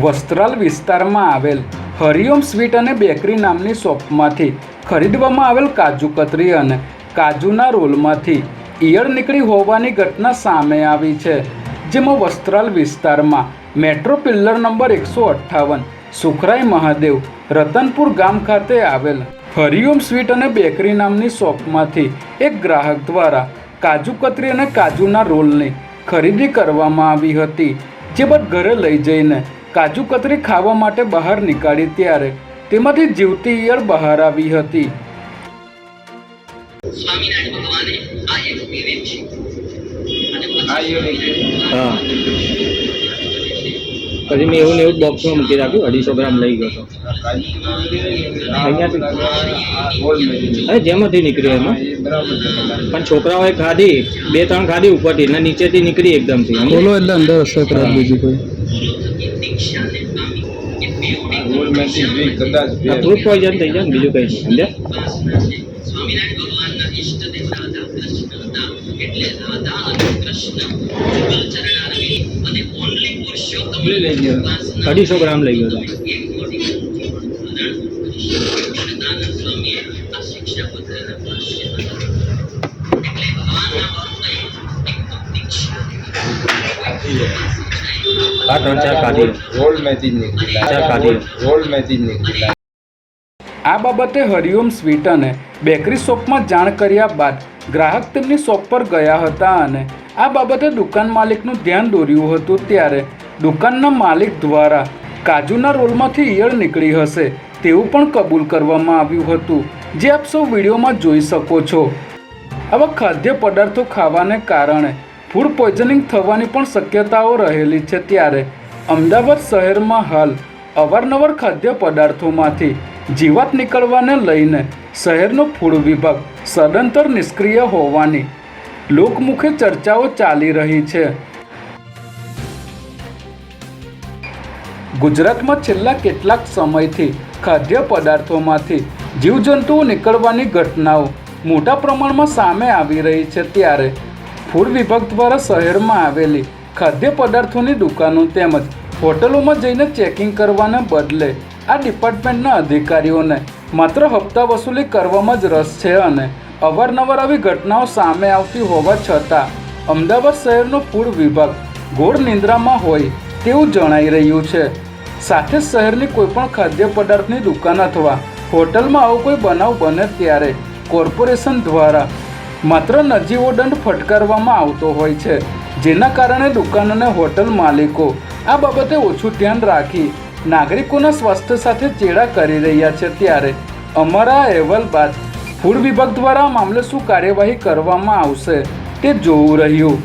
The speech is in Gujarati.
વસ્ત્રાલ વિસ્તારમાં આવેલ હરિઓમ સ્વીટ અને બેકરી નામની શોપમાંથી ખરીદવામાં આવેલ કાજુ કતરી અને કાજુના રોલમાંથી ઈયળ નીકળી હોવાની ઘટના સામે આવી છે, જેમાં વસ્ત્રાલ વિસ્તારમાં metro pillar number 158 Sukhray Mahadev Ratanpur ગામ ખાતે આવેલ હરિઓમ સ્વીટ અને બેકરી નામની શોપમાંથી એક ગ્રાહક દ્વારા કાજુ કતરી અને કાજુના રોલની ખરીદી કરવામાં આવી હતી, જે બાદ ઘરે લઈ જઈને કાજુ કતરી ખાવા માટે બહાર નીકાળી ત્યારે તેમાંથી જીવતી ઈયળ બહાર આવી હતી। પછી મેં એવું ને એવું બોક્સમાં મૂકી રાખ્યું, 250 ગ્રામ લઈ ગયો હતો અહીંયાથી, અરે જેમાંથી નીકળી એમાં પણ છોકરાઓએ ખાધી, 2-3 ખાધી ઉપરથી ને નીચેથી નીકળી એકદમથી બોલો એટલે અંદર અસર કરે બીજી કોઈ ફ્રૂટ પોઈઝન થઈ જાય ને બીજું કંઈ નહીં સમજ્યા। અઢીસો ગ્રામ લઈ ગયો હતો। આ બાબતે હરિઓમ સ્વીટ અને બેકરી શોપમાં જાણ કર્યા બાદ ગ્રાહક તેમની શોપ પર ગયા હતા અને આ બાબતે દુકાન માલિકનું ધ્યાન દોર્યું હતું, ત્યારે દુકાનના માલિક દ્વારા કાજુના રોલમાંથી ઈયળ નીકળી હશે તેવું પણ કબૂલ કરવામાં આવ્યું હતું, જે આપ સૌ વિડીયોમાં જોઈ શકો છો। આવા ખાદ્ય પદાર્થો ખાવાને કારણે ફૂડ પોઈઝનિંગ થવાની પણ શક્યતાઓ રહેલી છે, ત્યારે અમદાવાદ શહેરમાં હાલ અવારનવાર ખાદ્ય પદાર્થોમાંથી જીવાત નીકળવાને લઈને શહેરનો ફૂડ વિભાગ સદંતર નિષ્ક્રિય હોવાની લોકમુખે ચર્ચાઓ ચાલી રહી છે। ગુજરાતમાં છેલ્લા કેટલાક સમયથી ખાદ્ય પદાર્થોમાંથી જીવજંતુઓ નીકળવાની ઘટનાઓ મોટા પ્રમાણમાં સામે આવી રહી છે, ત્યારે ફૂડ વિભાગ દ્વારા શહેરમાં આવેલી ખાદ્ય પદાર્થોની દુકાનો તેમજ હોટલોમાં જઈને ચેકિંગ કરવાને બદલે આ ડિપાર્ટમેન્ટના અધિકારીઓને માત્ર હપ્તા વસૂલી કરવામાં જ રસ છે અને અવારનવાર આવી ઘટનાઓ સામે આવતી હોવા છતાં અમદાવાદ શહેરનો ફૂડ વિભાગ ઘોર નિંદ્રામાં હોય તેવું જણાઈ રહ્યું છે। સાથે જ શહેરની કોઈપણ ખાદ્ય પદાર્થની દુકાન અથવા હોટલમાં આવો કોઈ બનાવ બને ત્યારે કોર્પોરેશન દ્વારા માત્ર નજીવો દંડ ફટકારવામાં આવતો હોય છે, જેના કારણે દુકાન અને હોટલ માલિકો આ બાબતે ઓછું ધ્યાન રાખી નાગરિકોના સ્વાસ્થ્ય સાથે ચેડા કરી રહ્યા છે। ત્યારે અમારા અહેવાલ બાદ ફૂડ વિભાગ દ્વારા આ મામલે શું કાર્યવાહી કરવામાં આવશે તે જોવું રહ્યું।